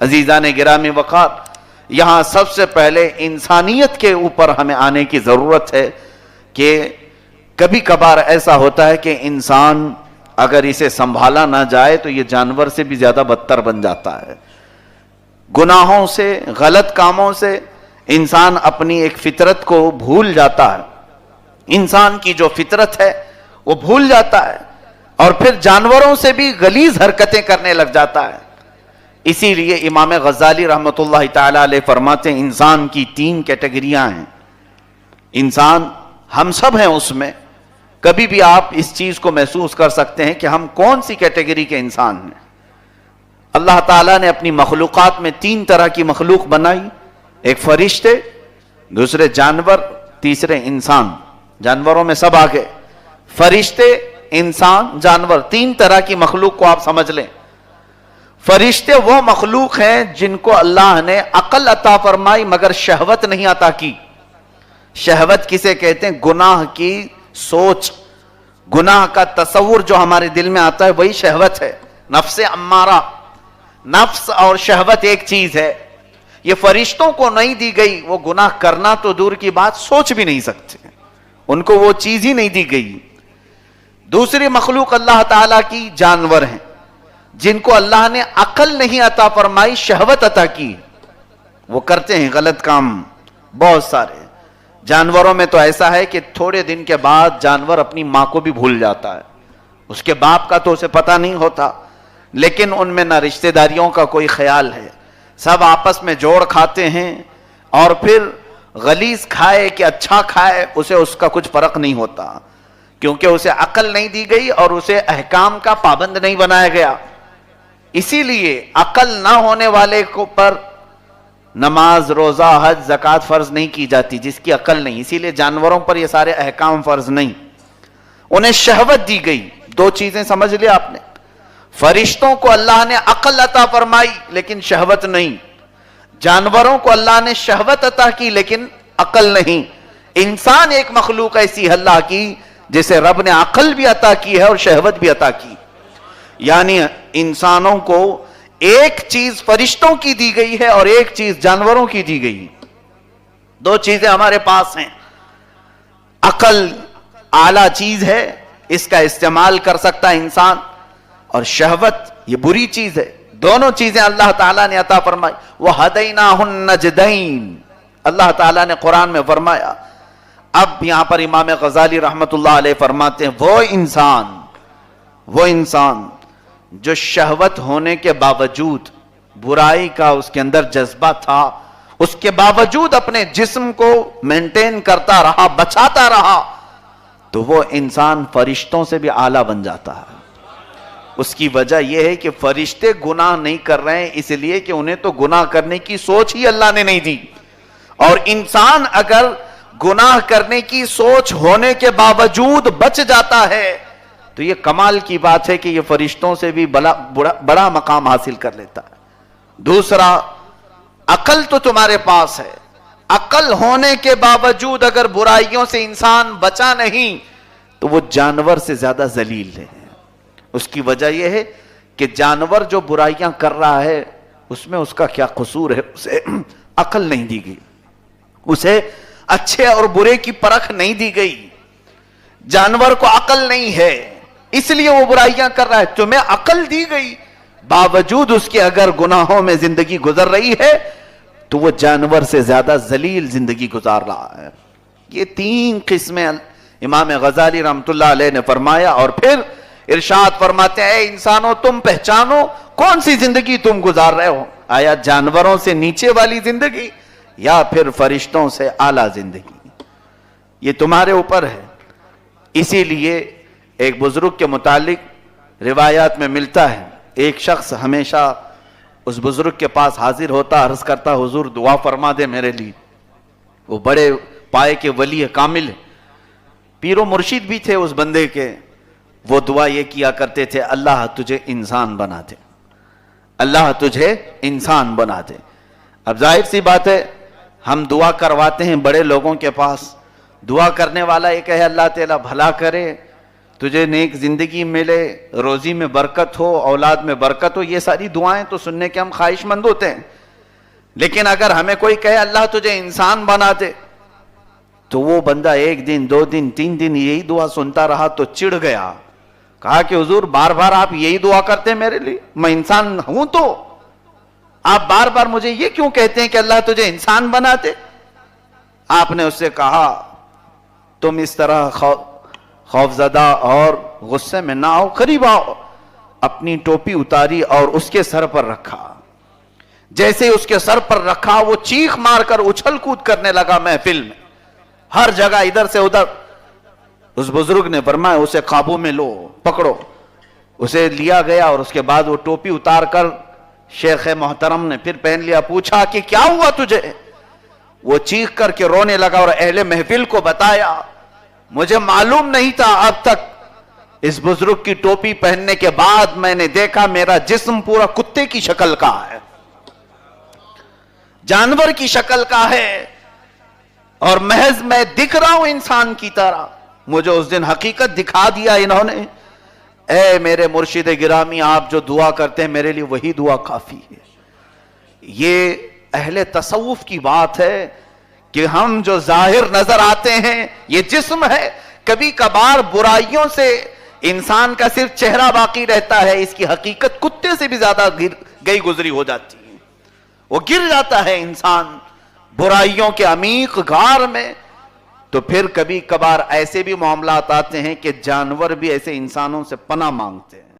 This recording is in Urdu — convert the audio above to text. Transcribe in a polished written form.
عزیزان گرامی وقار، یہاں سب سے پہلے انسانیت کے اوپر ہمیں آنے کی ضرورت ہے کہ کبھی کبھار ایسا ہوتا ہے کہ انسان اگر اسے سنبھالا نہ جائے تو یہ جانور سے بھی زیادہ بدتر بن جاتا ہے۔ گناہوں سے، غلط کاموں سے انسان اپنی ایک فطرت کو بھول جاتا ہے، انسان کی جو فطرت ہے وہ بھول جاتا ہے، اور پھر جانوروں سے بھی غلیظ حرکتیں کرنے لگ جاتا ہے۔ اسی لیے امام غزالی رحمۃ اللہ تعالی علیہ فرماتے ہیں انسان کی 3 کیٹیگریاں ہیں۔ انسان ہم سب ہیں، اس میں کبھی بھی آپ اس چیز کو محسوس کر سکتے ہیں کہ ہم کون سی کیٹیگری کے انسان ہیں۔ اللہ تعالیٰ نے اپنی مخلوقات میں 3 طرح کی مخلوق بنائی، ایک فرشتے، دوسرے جانور، تیسرے انسان۔ جانوروں میں سب آگے، فرشتے، انسان، جانور، 3 طرح کی مخلوق کو آپ سمجھ لیں۔ فرشتے وہ مخلوق ہیں جن کو اللہ نے عقل عطا فرمائی مگر شہوت نہیں عطا کی۔ شہوت کسے کہتے ہیں؟ گناہ کی سوچ، گناہ کا تصور جو ہمارے دل میں آتا ہے وہی شہوت ہے، نفس امارہ۔ نفس اور شہوت ایک چیز ہے، یہ فرشتوں کو نہیں دی گئی، وہ گناہ کرنا تو دور کی بات سوچ بھی نہیں سکتے، ان کو وہ چیز ہی نہیں دی گئی۔ دوسری مخلوق اللہ تعالیٰ کی جانور ہیں جن کو اللہ نے عقل نہیں عطا فرمائی، شہوت عطا کی، وہ کرتے ہیں غلط کام بہت سارے۔ جانوروں میں تو ایسا ہے کہ تھوڑے دن کے بعد جانور اپنی ماں کو بھی بھول جاتا ہے، اس کے باپ کا تو اسے پتہ نہیں ہوتا، لیکن ان میں نہ رشتہ داریوں کا کوئی خیال ہے، سب آپس میں جوڑ کھاتے ہیں، اور پھر غلیظ کھائے کہ اچھا کھائے اسے اس کا کچھ فرق نہیں ہوتا، کیونکہ اسے عقل نہیں دی گئی اور اسے احکام کا پابند نہیں بنایا گیا۔ اسی لیے عقل نہ ہونے والے کو پر نماز، روزہ، حج، زکوٰۃ فرض نہیں کی جاتی جس کی عقل نہیں، اسی لیے جانوروں پر یہ سارے احکام فرض نہیں، انہیں شہوت دی گئی۔ 2 چیزیں سمجھ لیا آپ نے، فرشتوں کو اللہ نے عقل عطا فرمائی لیکن شہوت نہیں، جانوروں کو اللہ نے شہوت عطا کی لیکن عقل نہیں۔ انسان ایک مخلوق ایسی اللہ کی جسے رب نے عقل بھی عطا کی ہے اور شہوت بھی عطا کی، یعنی انسانوں کو ایک چیز فرشتوں کی دی گئی ہے اور ایک چیز جانوروں کی دی گئی۔ 2 چیزیں ہمارے پاس ہیں، عقل اعلیٰ چیز ہے، اس کا استعمال کر سکتا ہے انسان، اور شہوت یہ بری چیز ہے۔ دونوں چیزیں اللہ تعالیٰ نے عطا فرمائی۔ وَهَدَيْنَاهُ النَّجْدَيْنِ، اللہ تعالیٰ نے قرآن میں فرمایا۔ اب یہاں پر امام غزالی رحمت اللہ علیہ فرماتے ہیں وہ انسان جو شہوت ہونے کے باوجود، برائی کا اس کے اندر جذبہ تھا، اس کے باوجود اپنے جسم کو مینٹین کرتا رہا، بچاتا رہا، تو وہ انسان فرشتوں سے بھی اعلیٰ بن جاتا ہے۔ اس کی وجہ یہ ہے کہ فرشتے گناہ نہیں کر رہے ہیں اس لیے کہ انہیں تو گناہ کرنے کی سوچ ہی اللہ نے نہیں دی، اور انسان اگر گناہ کرنے کی سوچ ہونے کے باوجود بچ جاتا ہے تو یہ کمال کی بات ہے کہ یہ فرشتوں سے بھی بڑا مقام حاصل کر لیتا ہے۔ دوسرا، عقل تو تمہارے پاس ہے، عقل ہونے کے باوجود اگر برائیوں سے انسان بچا نہیں تو وہ جانور سے زیادہ ذلیل ہے۔ اس کی وجہ یہ ہے کہ جانور جو برائیاں کر رہا ہے اس میں اس کا کیا قصور ہے، اسے عقل نہیں دی گئی، اسے اچھے اور برے کی پرکھ نہیں دی گئی، جانور کو عقل نہیں ہے اس لیے وہ برائیاں کر رہا ہے۔ تمہیں عقل دی گئی، باوجود اس کے اگر گناہوں میں زندگی گزر رہی ہے تو وہ جانور سے زیادہ ذلیل زندگی گزار رہا ہے۔ یہ 3 قسمیں امام غزالی رحمت اللہ علیہ نے فرمایا، اور پھر ارشاد فرماتے ہیں اے انسانوں تم پہچانو کون سی زندگی تم گزار رہے ہو، آیا جانوروں سے نیچے والی زندگی یا پھر فرشتوں سے اعلیٰ زندگی، یہ تمہارے اوپر ہے۔ اسی لیے ایک بزرگ کے متعلق روایات میں ملتا ہے، ایک شخص ہمیشہ اس بزرگ کے پاس حاضر ہوتا، عرض کرتا حضور دعا فرما دے میرے لیے۔ وہ بڑے پائے کے ولی کامل ہیں، پیر و مرشد بھی تھے اس بندے کے۔ وہ دعا یہ کیا کرتے تھے اللہ تجھے انسان بنا دے، اللہ تجھے انسان بنا دے۔ اب ظاہر سی بات ہے ہم دعا کرواتے ہیں بڑے لوگوں کے پاس، دعا کرنے والا یہ کہے اللہ تعالیٰ بھلا کرے تجھے نیک زندگی ملے، روزی میں برکت ہو، اولاد میں برکت ہو، یہ ساری دعائیں تو سننے کے ہم خواہش مند ہوتے ہیں. لیکن اگر ہمیں کوئی کہے اللہ تجھے انسان بنا دے، تو وہ بندہ 1 دن 2 دن 3 دن یہی دعا سنتا رہا تو چڑ گیا. کہا کہ حضور بار بار آپ یہی دعا کرتے ہیں میرے لیے، میں انسان ہوں تو آپ بار بار مجھے یہ کیوں کہتے ہیں کہ اللہ تجھے انسان بنا دے؟ آپ نے اس سے کہا تم اس طرح خوفزدہ اور غصے میں نہ آؤ، قریب آؤ. اپنی ٹوپی اتاری اور اس کے سر پر رکھا. جیسے اس کے سر پر رکھا وہ چیخ مار کر اچھل کود کرنے لگا محفل میں، ہر جگہ ادھر سے ادھر. اس بزرگ نے فرمایا اسے قابو میں لو، پکڑو. اسے لیا گیا اور اس کے بعد وہ ٹوپی اتار کر شیخ محترم نے پھر پہن لیا. پوچھا کہ کیا ہوا تجھے؟ وہ چیخ کر کے رونے لگا اور اہل محفل کو بتایا مجھے معلوم نہیں تھا اب تک، اس بزرگ کی ٹوپی پہننے کے بعد میں نے دیکھا میرا جسم پورا کتے کی شکل کا ہے، جانور کی شکل کا ہے، اور محض میں دکھ رہا ہوں انسان کی طرح. مجھے اس دن حقیقت دکھا دیا انہوں نے. اے میرے مرشد گرامی، آپ جو دعا کرتے ہیں میرے لیے وہی دعا کافی ہے. یہ اہل تصوف کی بات ہے کہ ہم جو ظاہر نظر آتے ہیں یہ جسم ہے، کبھی کبھار برائیوں سے انسان کا صرف چہرہ باقی رہتا ہے، اس کی حقیقت کتے سے بھی زیادہ گئی گزری ہو جاتی ہے. وہ گر جاتا ہے انسان برائیوں کے عمیق غار میں. تو پھر کبھی کبھار ایسے بھی معاملات آتے ہیں کہ جانور بھی ایسے انسانوں سے پناہ مانگتے ہیں.